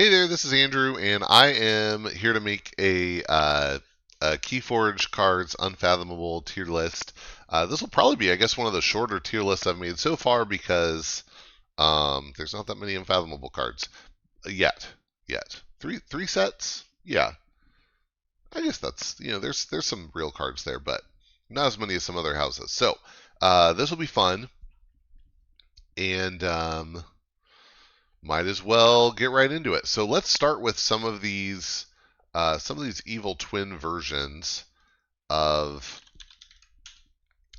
Hey there, this is Andrew, and I am here to make a Keyforge Cards Unfathomable tier list. This will probably be, I guess, one of the shorter tier lists I've made so far because there's not that many Unfathomable cards yet. Three sets, yeah. I guess that's there's some real cards there, but not as many as some other houses. So this will be fun, and might as well get right into it. So let's start with some of these evil twin versions of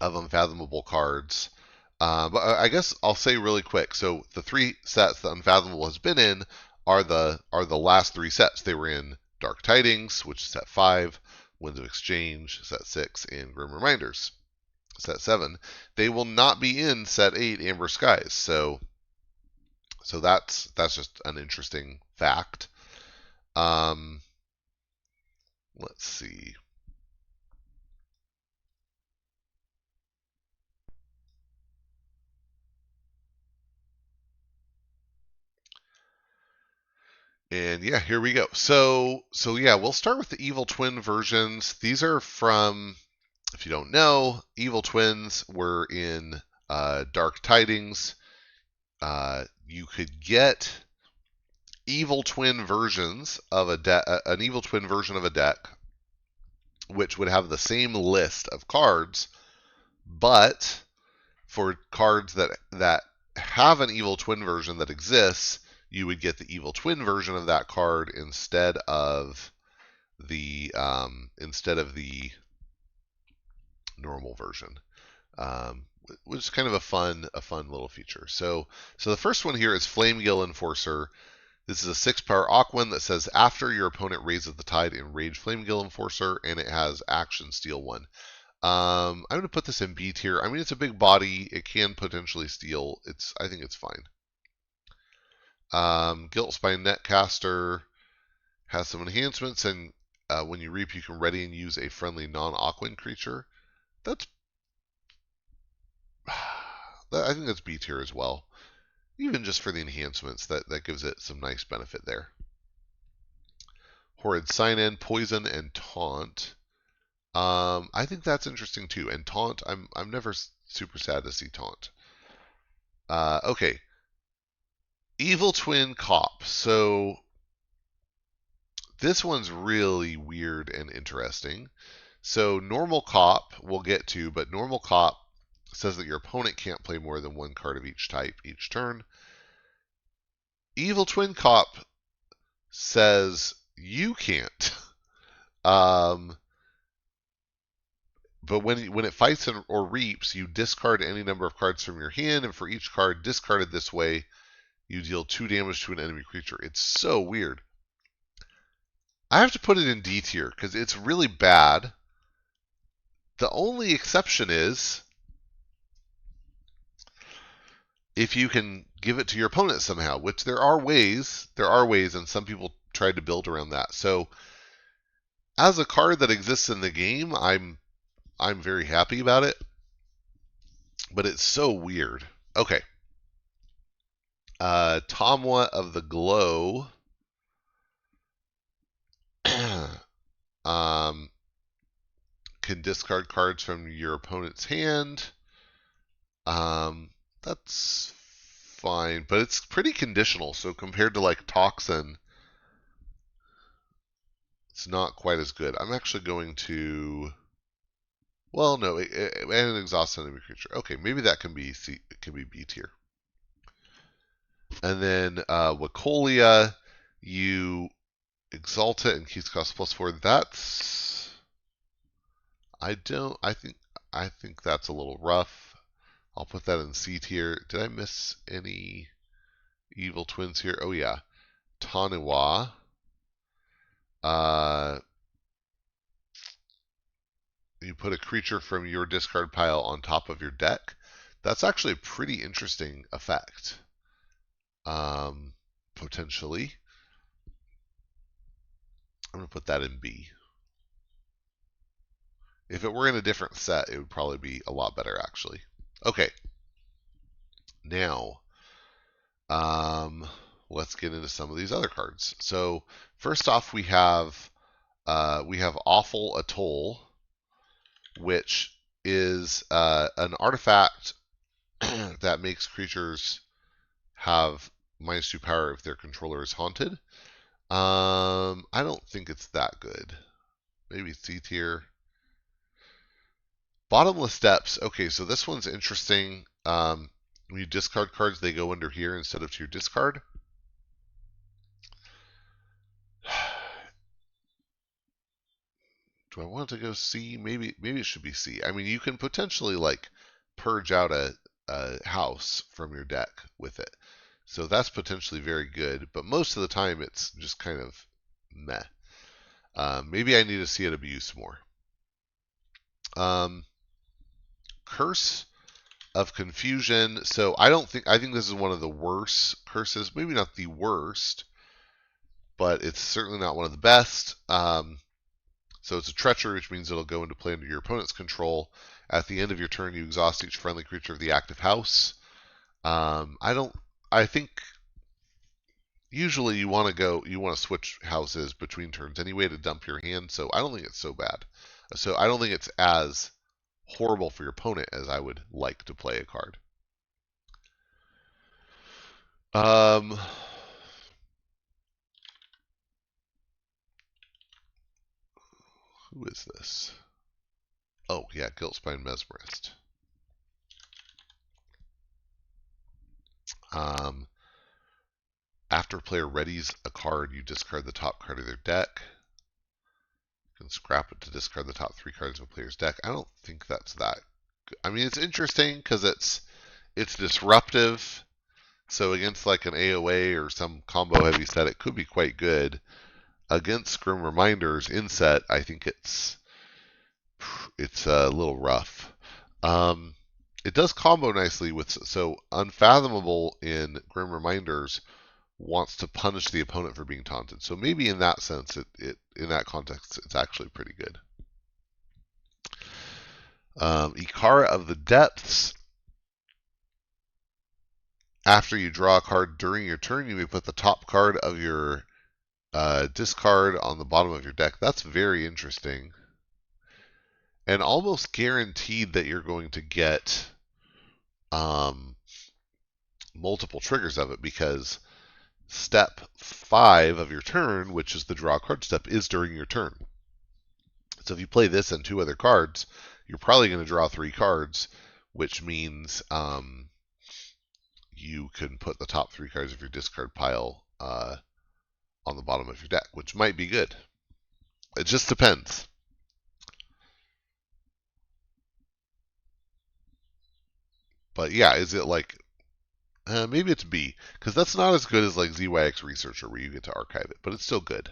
Unfathomable cards. But I guess I'll say really quick. So the three sets that Unfathomable has been in are the last three sets. They were in Dark Tidings, which is set 5, Winds of Exchange, set 6, and Grim Reminders, set 7. They will not be in set 8, Amber Skies. So that's just an interesting fact. Let's see. And yeah, here we go. So yeah, we'll start with the Evil Twin versions. These are from, if you don't know, Evil Twins were in Dark Tidings. You could get Evil Twin versions of a deck, an Evil Twin version of a deck, which would have the same list of cards, but for cards that have an Evil Twin version that exists, you would get the Evil Twin version of that card instead of the normal version, which is kind of a fun little feature. So the first one here is Flamegill Enforcer. This is a 6-power Aquan that says after your opponent raises the tide, enrage Flamegill Enforcer, and it has action steal 1. I'm going to put this in B tier. I mean, it's a big body. It can potentially steal. I think it's fine. Guiltspine Netcaster has some enhancements, and when you reap, you can ready and use a friendly non-Aquan creature. I think that's B tier as well. Even just for the enhancements, that gives it some nice benefit there. Horrid Sign-In, Poison, and Taunt. I think that's interesting too. And Taunt, I'm never super sad to see Taunt. Okay. Evil Twin Cop. So this one's really weird and interesting. So normal Cop we'll get to, but normal Cop says that your opponent can't play more than one card of each type each turn. Evil Twin Cop says you can't. But when it fights or reaps, you discard any number of cards from your hand, and for each card discarded this way, you deal 2 damage to an enemy creature. It's so weird. I have to put it in D tier because it's really bad. The only exception is if you can give it to your opponent somehow, which there are ways, and some people tried to build around that. So as a card that exists in the game, I'm very happy about it, but it's so weird. Okay. Tomwa of the Glow can discard cards from your opponent's hand. That's fine, but it's pretty conditional. So compared to like Toxin, it's not quite as good. I'm actually going to. Well, no, and an exhaust enemy creature. Okay, maybe that can be B tier. And then Wacolia, you exalt it and keys cost +4. That's I think that's a little rough. I'll put that in C tier. Did I miss any evil twins here? Oh yeah, Taniwa. You put a creature from your discard pile on top of your deck. That's actually a pretty interesting effect. Potentially. I'm going to put that in B. If it were in a different set, it would probably be a lot better, actually. Okay. Now, let's get into some of these other cards. So first off, we have Awful Atoll, which is an artifact that makes creatures have -2 power if their controller is haunted. I don't think it's that good. Maybe C tier. Bottomless Depths. Okay, so this one's interesting. When you discard cards, they go under here instead of to your discard. Do I want to go C? Maybe it should be C. I mean, you can potentially like purge out a house from your deck with it. So that's potentially very good, but most of the time it's just kind of meh. Maybe I need to see it abused more. Curse of Confusion. So I think this is one of the worst curses. Maybe not the worst, but it's certainly not one of the best. So it's a treachery, which means it'll go into play under your opponent's control. At the end of your turn, you exhaust each friendly creature of the active house. I think usually you want to switch houses between turns anyway to dump your hand. So I don't think it's so bad. So I don't think it's as horrible for your opponent as I would like to play a card. Who is this? Oh, yeah, Guiltspine Mesmerist. After a player readies a card, you discard the top card of their deck. You can scrap it to discard the top 3 cards of a player's deck. I don't think that's that good. I mean, it's interesting because it's disruptive. So against like an AOA or some combo heavy set, it could be quite good. Against Grim Reminders in set, I think it's a little rough. It does combo nicely with, so Unfathomable in Grim Reminders wants to punish the opponent for being taunted. So maybe in that sense, in that context, it's actually pretty good. Ikara of the Depths. After you draw a card during your turn, you may put the top card of your discard on the bottom of your deck. That's very interesting. And almost guaranteed that you're going to get multiple triggers of it, because step 5 of your turn, which is the draw card step, is during your turn. So if you play this and 2 other cards, you're probably going to draw 3 cards, which means you can put the top 3 cards of your discard pile on the bottom of your deck, which might be good. It just depends. But yeah, is it like, maybe it's B, because that's not as good as like ZYX Researcher where you get to archive it, but it's still good.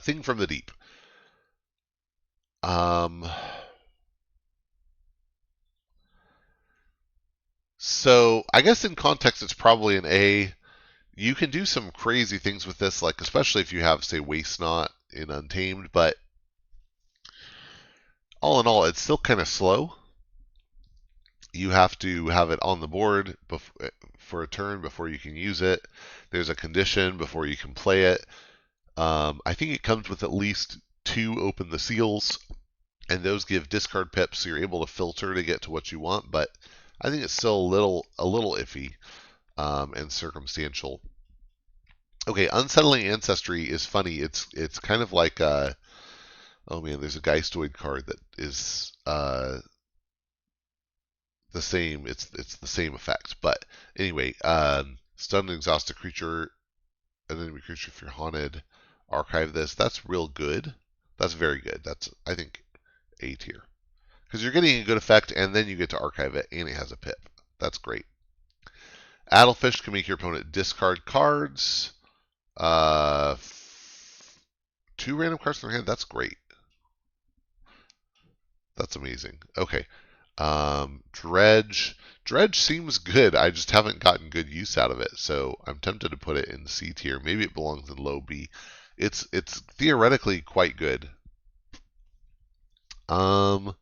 Thing from the Deep. So I guess in context it's probably an A. You can do some crazy things with this, like especially if you have, say, Waste Not in Untamed, but all in all, it's still kind of slow. You have to have it on the board for a turn before you can use it. There's a condition before you can play it. I think it comes with at least 2 Open the Seals, and those give discard pips, so you're able to filter to get to what you want. But I think it's still a little iffy and circumstantial. Okay, Unsettling Ancestry is funny. It's kind of like oh man, there's a Geistoid card that is the same. It's the same effect. But anyway, stun and exhaust a creature, an enemy creature if you're haunted. Archive this. That's real good. That's very good. That's, I think, A tier, because you're getting a good effect, and then you get to archive it, and it has a pip. That's great. Addlefish can make your opponent discard cards. 2 random cards in their hand. That's great. That's amazing. Okay. Dredge. Dredge seems good. I just haven't gotten good use out of it, so I'm tempted to put it in C tier. Maybe it belongs in low B. It's theoretically quite good. Gatewatcher.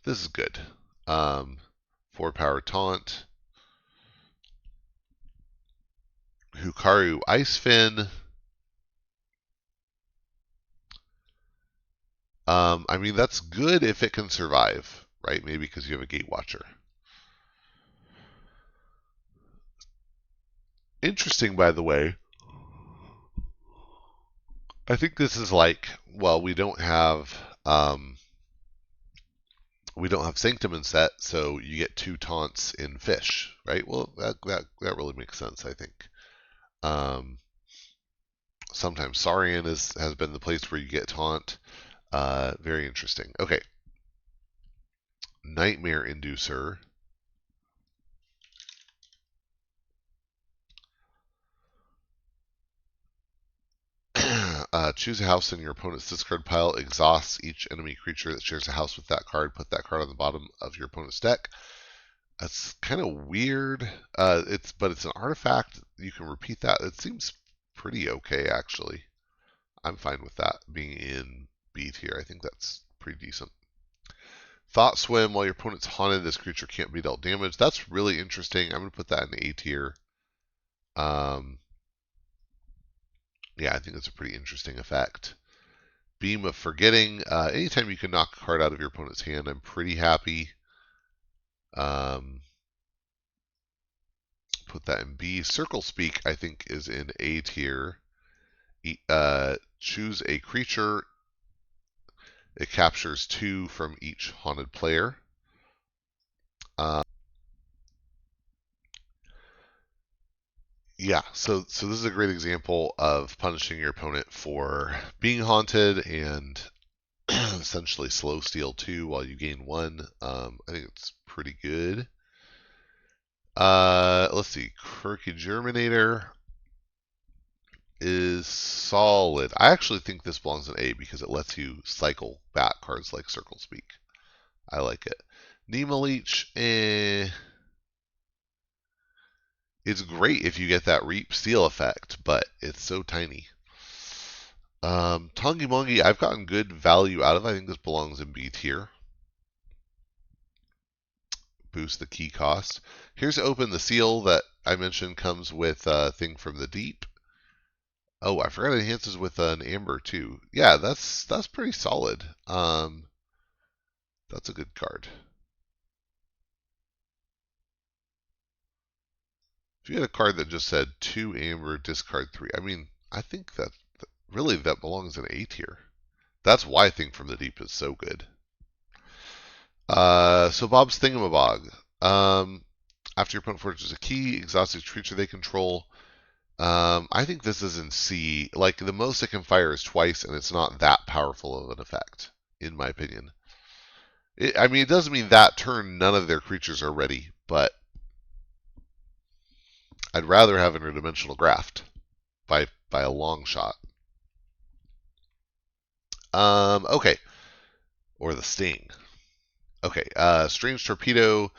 This is good. 4 power taunt. Hukaru Icefin. I mean, that's good if it can survive, right? Maybe because you have a Gate Watcher. Interesting, by the way. I think this is like, well, we don't have Sanctum in set, so you get 2 taunts in fish, right? Well, that really makes sense, I think. Sometimes Saurian has been the place where you get taunt. Very interesting. Okay. Nightmare Inducer. Choose a house in your opponent's discard pile. Exhausts each enemy creature that shares a house with that card. Put that card on the bottom of your opponent's deck. That's kind of weird. But it's an artifact. You can repeat that. It seems pretty okay, actually. I'm fine with that being in B tier. I think that's pretty decent. Thought Swim. While your opponent's haunted, this creature can't be dealt damage. That's really interesting. I'm going to put that in A tier. Yeah, I think that's a pretty interesting effect. Beam of Forgetting. Anytime you can knock a card out of your opponent's hand, I'm pretty happy. Put that in B. Circle Speak, I think, is in A tier. Choose a creature. It captures 2 from each haunted player. Yeah, so this is a great example of punishing your opponent for being haunted and essentially slow steal 2 while you gain 1. I think it's pretty good. Let's see. Quirky Germinator is solid. I actually think this belongs in A because it lets you cycle back cards like Circle Speak. I like it. Nema Leech, it's great if you get that Reap Steal effect, but it's so tiny. Tongi Mongi, I've gotten good value out of. I think this belongs in B tier. Boost the key cost. Here's Open the Seal that I mentioned comes with a thing from the deep. Oh, I forgot it enhances with an amber too. Yeah, that's pretty solid. That's a good card. If you had a card that just said 2 amber, discard 3, I mean, I think that really that belongs in A tier. That's why Thing from the Deep is so good. So Bob's Thingamabog. After your opponent forges a key, exhausts each creature they control. I think this is in C. Like, the most it can fire is twice, and it's not that powerful of an effect, in my opinion. I mean, it doesn't mean that turn none of their creatures are ready, but I'd rather have interdimensional graft by a long shot. Okay. Or the Sting. Okay, Strange Torpedo.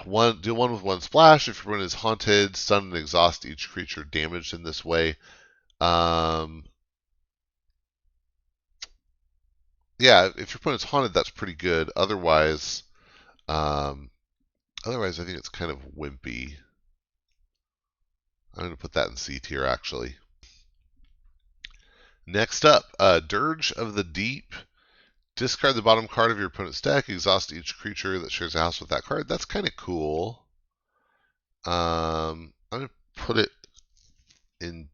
Deal 1 with 1 splash. If your opponent is haunted, stun and exhaust each creature damaged in this way. Yeah, if your opponent's haunted, that's pretty good. Otherwise, I think it's kind of wimpy. I'm going to put that in C tier, actually. Next up, Dirge of the Deep. Discard the bottom card of your opponent's deck. Exhaust each creature that shares a house with that card. That's kind of cool. I'm going to put it in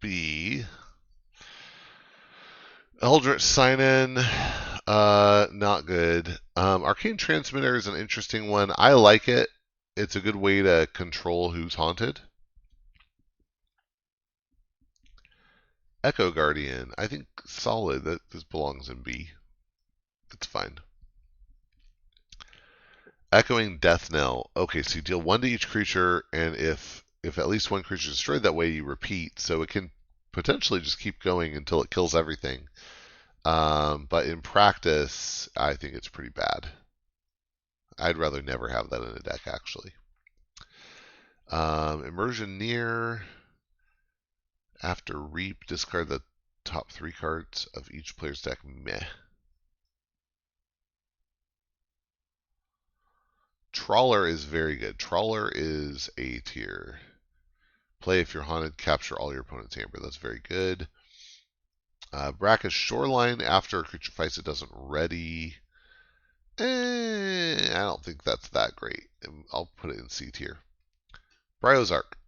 B. Eldritch Sign-In, not good. Arcane Transmitter is an interesting one. I like it. It's a good way to control who's haunted. Echo Guardian, I think solid. That this belongs in B. It's fine. Echoing Death Knell. Okay, so you deal 1 to each creature, and if at least 1 creature is destroyed that way, you repeat. So it can potentially just keep going until it kills everything. But in practice, I think it's pretty bad. I'd rather never have that in a deck, actually. Immersion Near. After Reap, discard the top 3 cards of each player's deck. Meh. Trawler is very good. Trawler is A tier. Play if you're haunted, capture all your opponent's amber. That's very good. Brackish Shoreline, after a creature fights it doesn't ready. I don't think that's that great. I'll put it in C tier. Bryo's Arc.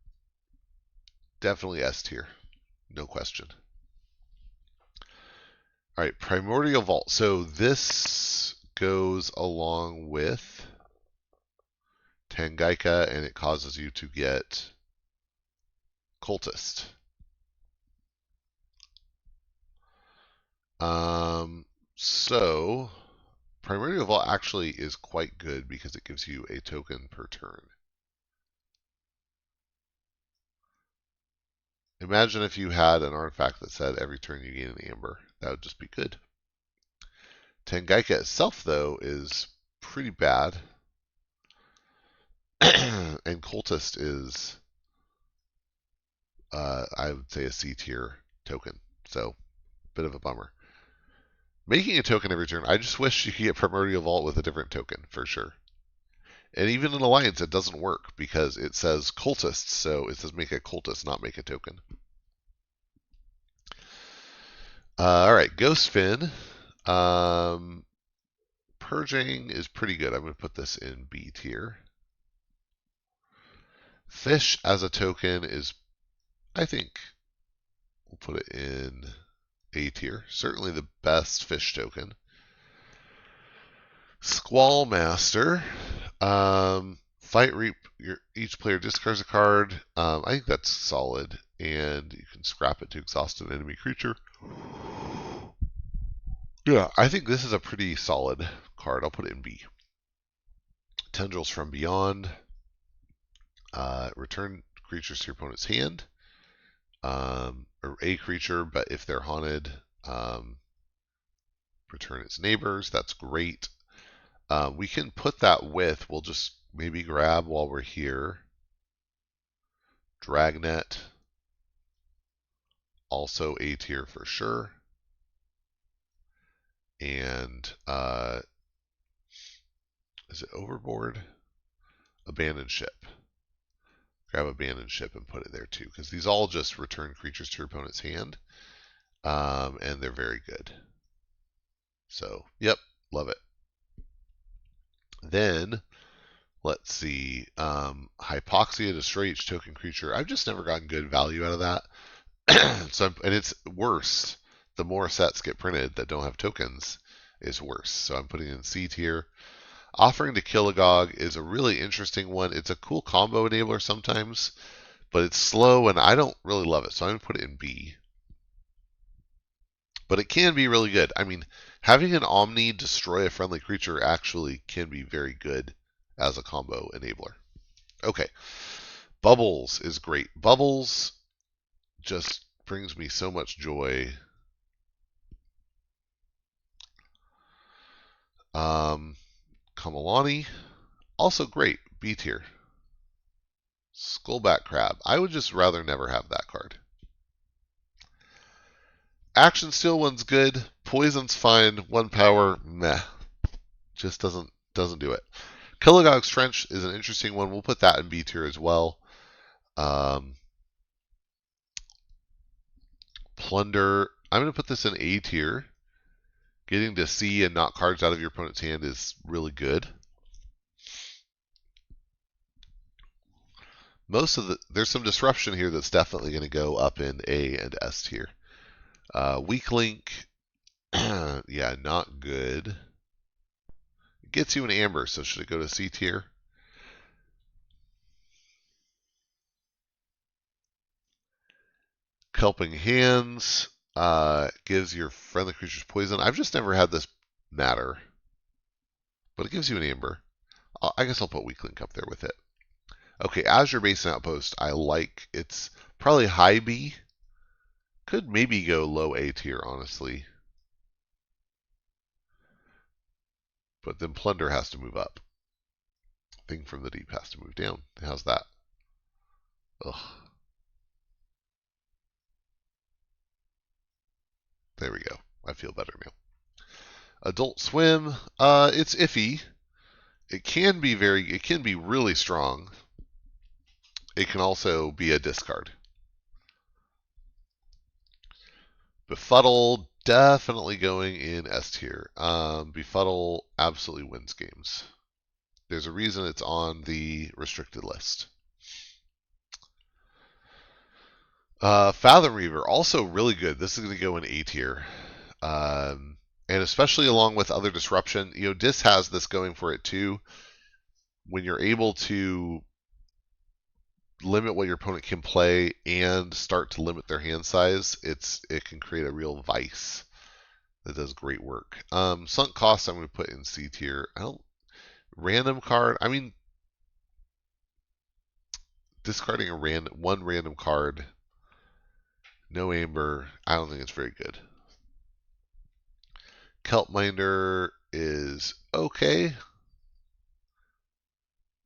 Definitely S tier. No question. All right, Primordial Vault. So this goes along with Tangaika, and it causes you to get Cultist. So Primordial Vault actually is quite good because it gives you a token per turn. Imagine if you had an artifact that said every turn you gain an amber. That would just be good. Tangaika itself, though, is pretty bad. And Cultist is, I would say, a C tier token. So, bit of a bummer. Making a token every turn, I just wish you could get Primordial Vault with a different token, for sure. And even in Alliance, it doesn't work because it says Cultist, so it says make a Cultist, not make a token. All right, Ghostfin. Purging is pretty good. I'm going to put this in B tier. Fish as a token is, I think, we'll put it in A tier. Certainly the best fish token. Squall Master. Fight Reap. Each player discards a card. I think that's solid. And you can scrap it to exhaust an enemy creature. Yeah, I think this is a pretty solid card. I'll put it in B. Tendrils from Beyond. Return creatures to your opponent's hand. Or a creature, but if they're haunted, return its neighbors. That's great. We can put that with, we'll just maybe grab while we're here, Dragnet. Also A tier for sure. And is it Overboard? Abandoned Ship. Grab Abandoned Ship and put it there too, because these all just return creatures to your opponent's hand, and they're very good. So, yep, love it. Then, let's see, Hypoxia, destroy each token creature. I've just never gotten good value out of that. And it's worse. The more sets get printed that don't have tokens, is worse. So I'm putting it in C tier. Offering to Kilagog is a really interesting one. It's a cool combo enabler sometimes, but it's slow and I don't really love it. So I'm going to put it in B. But it can be really good. I mean, having an Omni destroy a friendly creature actually can be very good as a combo enabler. Okay. Bubbles is great. Bubbles just brings me so much joy. Kamalani, also great. B tier. Skullback Crab. I would just rather never have that card. Action Steel one's good. Poison's fine. 1 power, meh. Just doesn't do it. Kilagog's Trench is an interesting one. We'll put that in B tier as well. Plunder. I'm going to put this in A tier. Getting to C and knock cards out of your opponent's hand is really good. There's some disruption here that's definitely going to go up in A and S tier. Weak Link, yeah, not good. It gets you an amber, so should it go to C tier? Helping Hands gives your friendly creatures poison. I've just never had this matter, but it gives you an amber. I guess I'll put Weak Link up there with it. Okay, Azure Basin Outpost, I like. It's probably high B. Could maybe go low A tier, honestly. But then Plunder has to move up. Thing from the Deep has to move down. How's that? Ugh. There we go. I feel better now. Adult Swim, it's iffy. It can be really strong. It can also be a discard. Befuddle, definitely going in S tier. Befuddle absolutely wins games. There's a reason it's on the restricted list. Fathom Reaver, also really good. This is going to go in A tier. And especially along with other disruption. Dis has this going for it too. When you're able to limit what your opponent can play and start to limit their hand size, it can create a real vice that does great work. Sunk cost I'm going to put in C tier. Random card. I mean, discarding one random card, no amber. I don't think it's very good. Kelpminder is okay.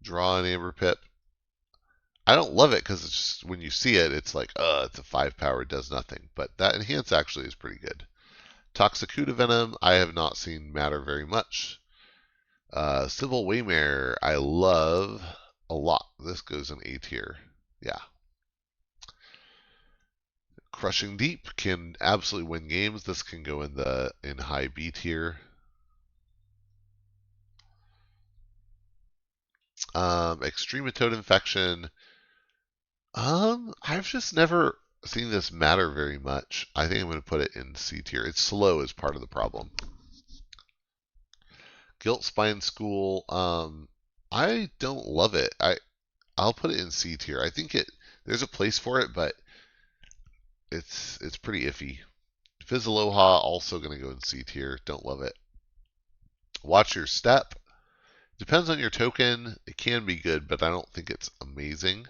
Draw an amber pip. I don't love it because it's just when you see it, it's like, it's a 5 power, it does nothing. But that enhance actually is pretty good. Toxicuda Venom, I have not seen matter very much. Civil Waymare, I love a lot. This goes in A tier. Yeah. Crushing Deep can absolutely win games. This can go in high B tier. Extrematode Infection. I've just never seen this matter very much. I think I'm going to put it in C tier. It's slow is part of the problem. Guilt Spine School. I don't love it. I'll put it in C tier. I think there's a place for it, but it's pretty iffy. Fizzaloha also going to go in C tier. Don't love it. Watch Your Step. Depends on your token. It can be good, but I don't think it's amazing.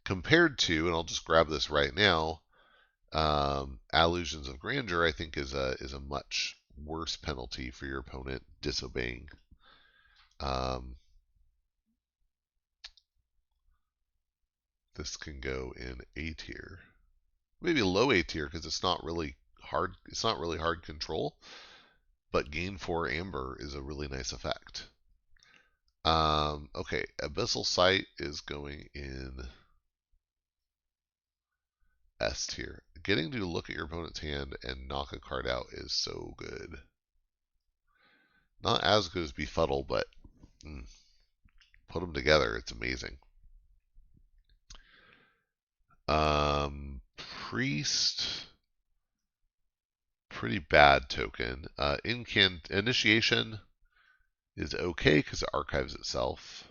Compared to, and I'll just grab this right now, Allusions of Grandeur, I think is a much worse penalty for your opponent disobeying. This can go in A tier, maybe low A tier because it's not really hard. It's not really hard control, but gain 4 amber is a really nice effect. Okay, Abyssal Sight is going in S tier. Getting to look at your opponent's hand and knock a card out is so good. Not as good as Befuddle, but put them together, it's amazing. Priest, pretty bad token. Initiation is okay because it archives itself.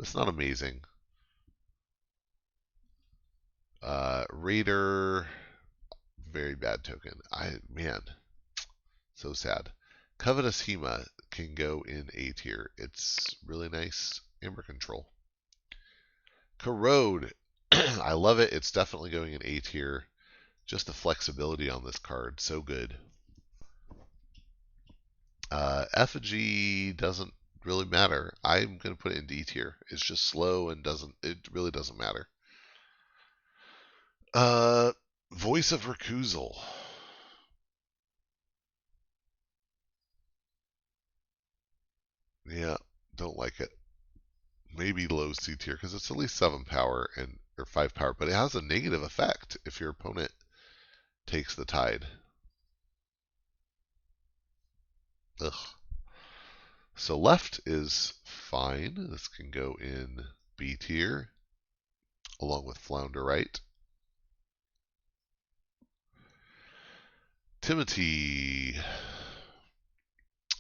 It's not amazing. Raider, very bad token. Man, so sad. Covetous Hema can go in A tier. It's really nice amber control. Corrode, I love it. It's definitely going in A tier. Just the flexibility on this card, so good. Effigy doesn't really matter. I'm going to put it in D tier. It's just slow and it really doesn't matter. Voice of Recusal. Yeah, don't like it. Maybe low C tier because it's at least 7 power or 5 power, but it has a negative effect if your opponent takes the tide. Ugh. So left is fine. This can go in B tier along with Flounderite. Timothy,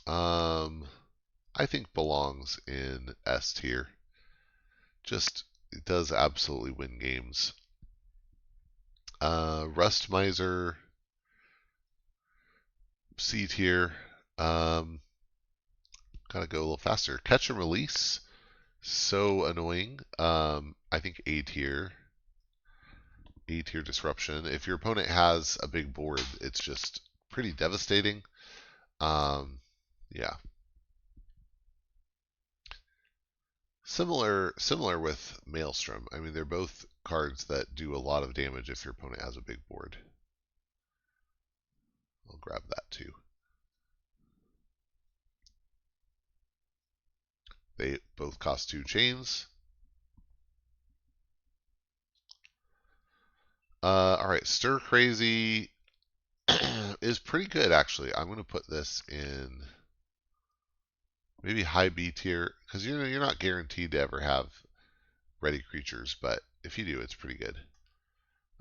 I think belongs in S tier. Just it does absolutely win games. Rust Miser, C tier. Gotta go a little faster. Catch and Release, so annoying. I think A tier. A tier Disruption. If your opponent has a big board, it's just pretty devastating. Yeah. Similar with Maelstrom. I mean, they're both cards that do a lot of damage if your opponent has a big board. I'll grab that too. They both cost 2 chains. All right, Stir Crazy is pretty good actually. I'm going to put this in maybe high B tier because you're not guaranteed to ever have ready creatures, but if you do, it's pretty good.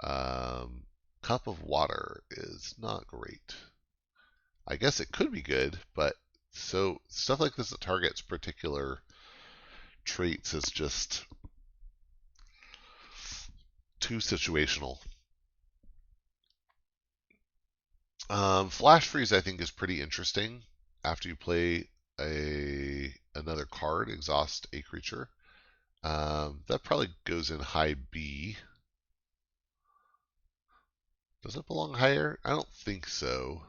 Cup of Water is not great. I guess it could be good, but so stuff like this that targets particular traits is just too situational. Flash Freeze I think is pretty interesting. After you play another card, exhaust a creature. That probably goes in high B. Does it belong higher? I don't think so.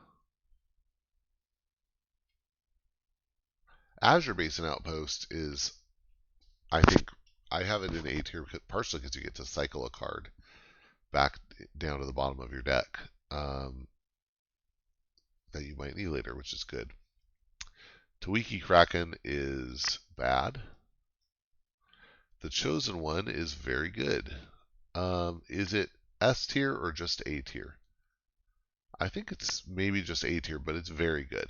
Azure Basin Outpost is, I think, I have it in A tier partially because you get to cycle a card back down to the bottom of your deck that you might need later, which is good. Tawiki Kraken is bad. The Chosen One is very good. Is it S tier or just A tier? I think it's maybe just A tier, but it's very good.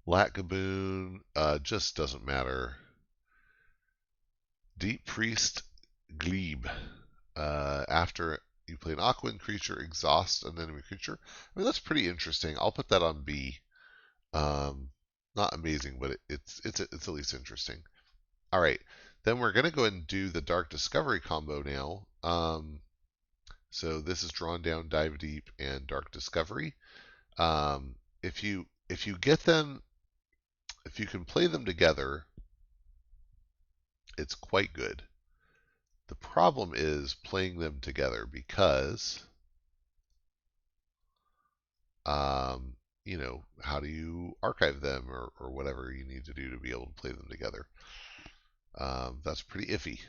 Latgaboon just doesn't matter. Deep Priest Glebe. After you play an Aquan creature, exhaust an enemy creature. I mean, that's pretty interesting. I'll put that on B. Not amazing, but it's at least interesting. All right, then we're gonna go ahead and do the Dark Discovery combo now. So this is Drawn Down, Dive Deep, and Dark Discovery. If you get them, if you can play them together, it's quite good. The problem is playing them together because, you know, how do you archive them or whatever you need to do to be able to play them together? That's pretty iffy.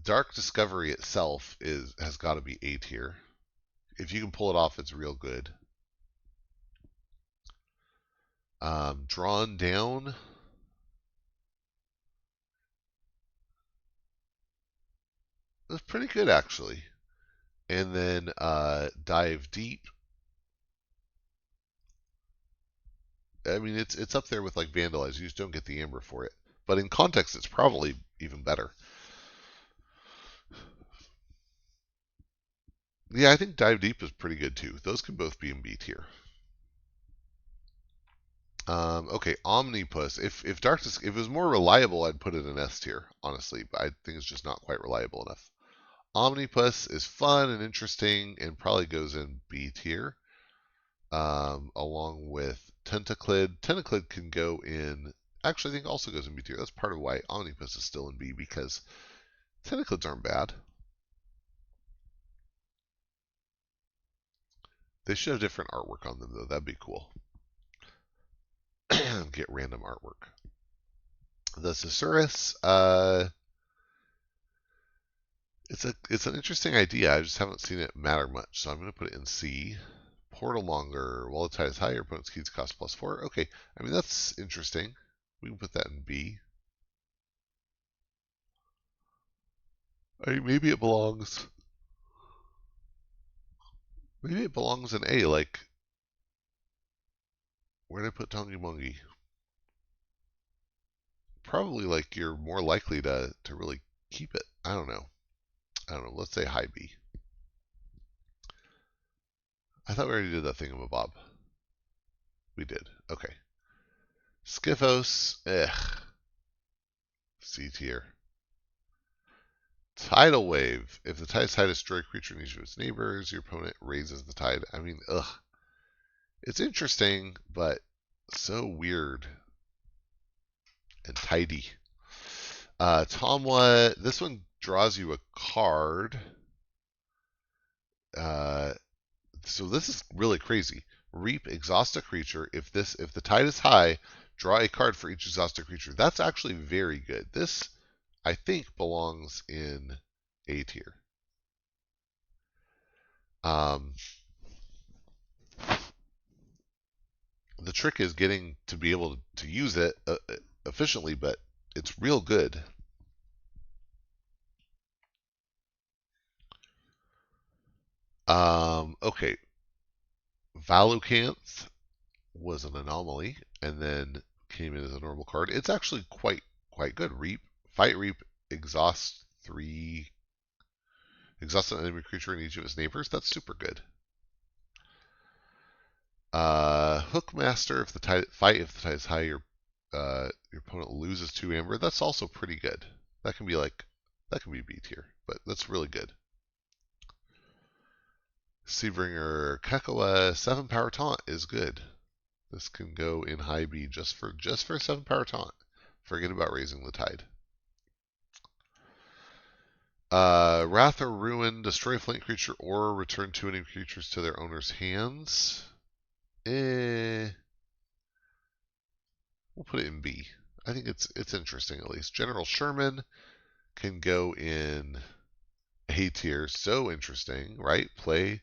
Dark Discovery itself has got to be A tier. If you can pull it off, it's real good. Drawn Down. That's pretty good actually. And then Dive Deep. I mean, it's up there with like Vandalize. You just don't get the amber for it. But in context, it's probably even better. Yeah, I think Dive Deep is pretty good too. Those can both be in B tier. Okay, Omnipus. If Darkness, if it was more reliable, I'd put it in S tier, honestly. But I think it's just not quite reliable enough. Omnipus is fun and interesting and probably goes in B tier, along with Tentaclid. Tentaclid can go in. Actually, I think also goes in B tier. That's part of why Omnipus is still in B because Tentaclids aren't bad. They should have different artwork on them though. That'd be cool. Get random artwork. The Susurrus, it's an interesting idea. I just haven't seen it matter much, so I'm going to put it in C. Portal Monger, while the tide is high, your opponent's keys cost +4. Okay, I mean that's interesting. We can put that in B. I mean, maybe it belongs. Maybe it belongs in A. Like, where did I put Tongi Mongi? Probably like you're more likely to really keep it. I don't know. Let's say high B. I thought we already did that thingamabob. We did. Okay. Skyphos, C tier. Tidal Wave. If the tide's high, destroy a creature in each of its neighbors. Your opponent raises the tide. I mean, ugh. It's interesting, but so weird and tidy. Tomwa. This one draws you a card. So this is really crazy. Reap, exhaust a creature. If the tide is high, draw a card for each exhausted creature. That's actually very good. This, I think, belongs in A tier. The trick is getting to be able to use it efficiently, but it's real good. Okay, Valucanth was an anomaly, and then came in as a normal card. It's actually quite good. Reap, fight, reap, exhaust 3, exhaust an enemy creature and each of its neighbors. That's super good. Hookmaster, if the tide is high, your opponent loses 2 amber. That's also pretty good. That can be B tier, but that's really good. Seabringer Kekawa 7 power taunt is good. This can go in high B just for 7 power taunt. Forget about raising the tide. Wrath or Ruin, destroy a flank creature or return 2 enemy creatures to their owner's hands. We'll put it in B. I think it's interesting at least. General Sherman can go in A tier. So interesting, right? Play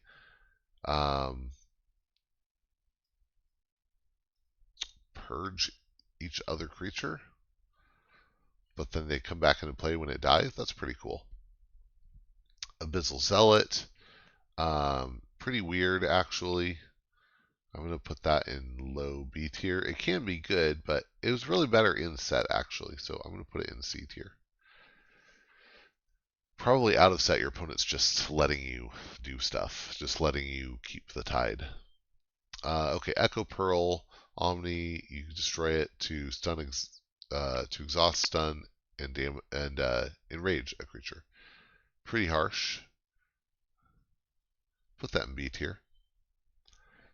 purge each other creature, but then they come back into play when it dies. That's pretty cool. Abyssal Zealot, pretty weird actually. I'm going to put that in low B tier. It can be good, but it was really better in set actually, so I'm going to put it in C tier. Probably out of set, your opponent's just letting you do stuff, just letting you keep the tide. Okay, Echo Pearl, Omni, you can destroy it to stun, to exhaust, stun, and enrage a creature. Pretty harsh. Put that in B tier.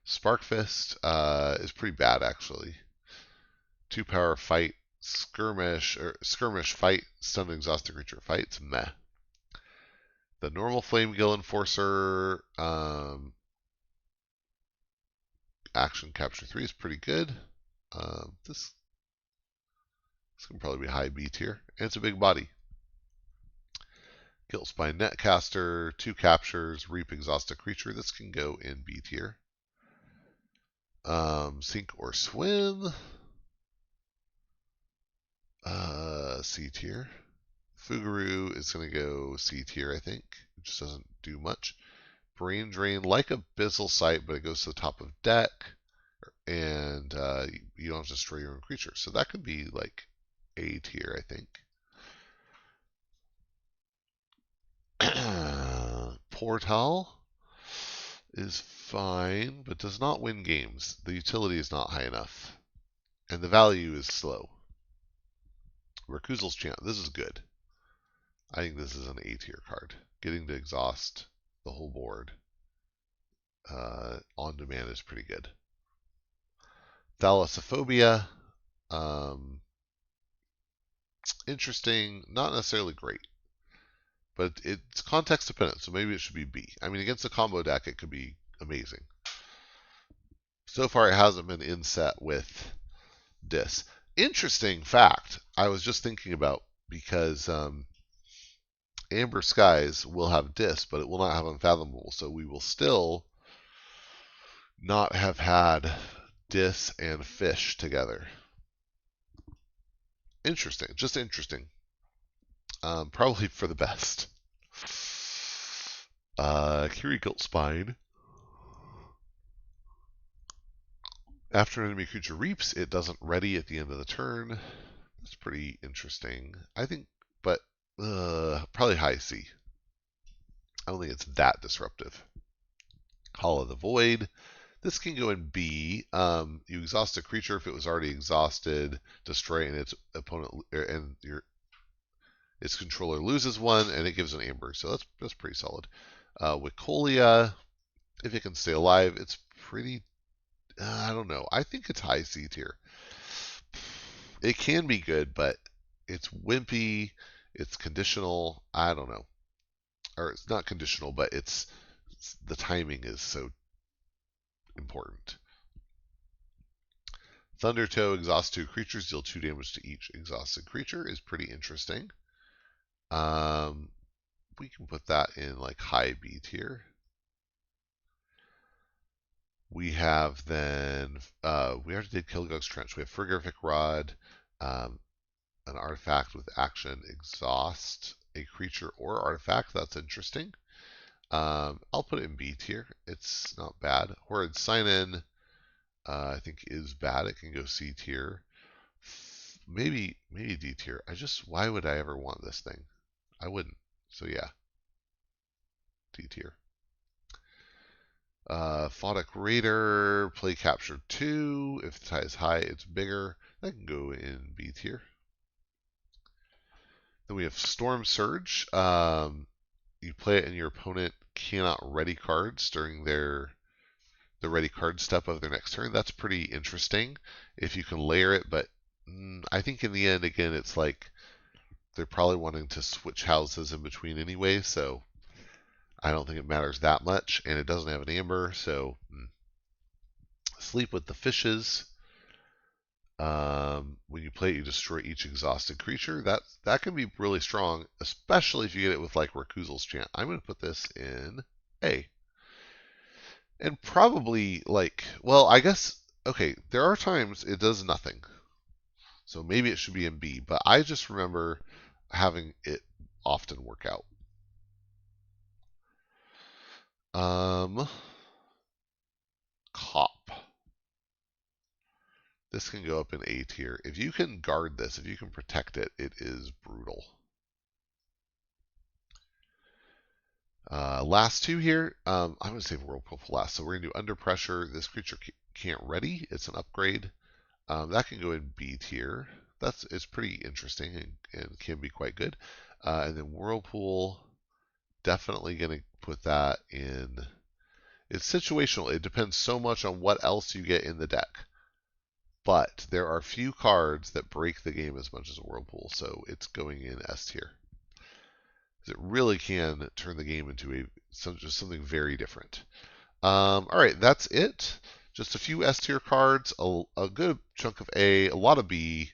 Spark Fist is pretty bad actually. 2 power fight, skirmish fight, stun, exhaust a creature. Fights meh. The normal Flame Gill Enforcer action capture 3 is pretty good. This can probably be high B tier, and it's a big body. Guiltspine Netcaster, 2 captures, reap, exhaust a creature. This can go in B tier. Sink or swim, C tier. Fuguru is going to go C tier, I think. It just doesn't do much. Brain Drain, like Abyssal Sight, but it goes to the top of deck, and you don't have to destroy your own creature. So that could be like A tier, I think. Portal is fine, but does not win games. The utility is not high enough, and the value is slow. Rakuzel's Chant, this is good. I think this is an A tier card. Getting to exhaust the whole board on demand is pretty good. Thalassophobia, interesting, not necessarily great, but it's context dependent, so maybe it should be B. I mean, against a combo deck, it could be amazing. So far, it hasn't been in set with Dis. Interesting fact I was just thinking about, because Amber Skies will have Dis, but it will not have Unfathomable, so we will still not have had Dis and Fish together. Interesting, just interesting. Probably for the best. Kiri Guiltspine. After an enemy creature reaps, it doesn't ready at the end of the turn. That's pretty interesting, I think, but probably high C. I don't think it's that disruptive. Call of the Void. This can go in B. You exhaust a creature if it was already exhausted, destroy it, and its opponent and its controller loses 1, and it gives an amber. So that's pretty solid. Wicolia, if it can stay alive, it's pretty. I don't know. I think it's high C tier. It can be good, but it's wimpy. It's conditional. I don't know. Or it's not conditional, but the timing is so important. Thundertoe, exhaust 2 creatures, deal 2 damage to each exhausted creature is pretty interesting. We can put that in like high B tier. We have then, we already did Kilgog's Trench. We have Frigorific Rod, an artifact with action, exhaust a creature or artifact. That's interesting. I'll put it in B tier. It's not bad. Horrid Sign In, I think is bad. It can go C tier. Maybe D tier. Why would I ever want this thing? I wouldn't. So yeah, D tier. Photic Raider, play capture 2. If the tie is high, it's bigger. That can go in B tier. Then we have Storm Surge. You play it and your opponent cannot ready cards during the ready card step of their next turn. That's pretty interesting if you can layer it, but I think in the end, again, it's like they're probably wanting to switch houses in between anyway, so I don't think it matters that much, and it doesn't have an amber, so Sleep with the Fishes. When you play it, you destroy each exhausted creature. That can be really strong, especially if you get it with like Rakuzel's Chant. I'm going to put this in A. And probably like, well, I guess, okay, there are times it does nothing. So maybe it should be in B, but I just remember having it often work out. Cop. This can go up in A tier. If you can guard this, if you can protect it, it is brutal. Last two here. I'm going to save Whirlpool for last. So we're going to do Under Pressure. This creature can't ready. It's an upgrade. That can go in B tier. It's pretty interesting and can be quite good. And then Whirlpool, definitely going to put that in. It's situational. It depends so much on what else you get in the deck. But there are few cards that break the game as much as a Whirlpool, so it's going in S tier. It really can turn the game into just something very different. All right, that's it. Just a few S tier cards, a good chunk of A, a lot of B,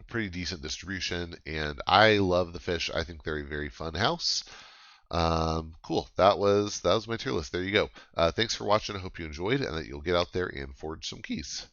pretty decent distribution, and I love the fish. I think they're a very fun house. Cool. That was my tier list. There you go. Thanks for watching. I hope you enjoyed and that you'll get out there and forge some keys.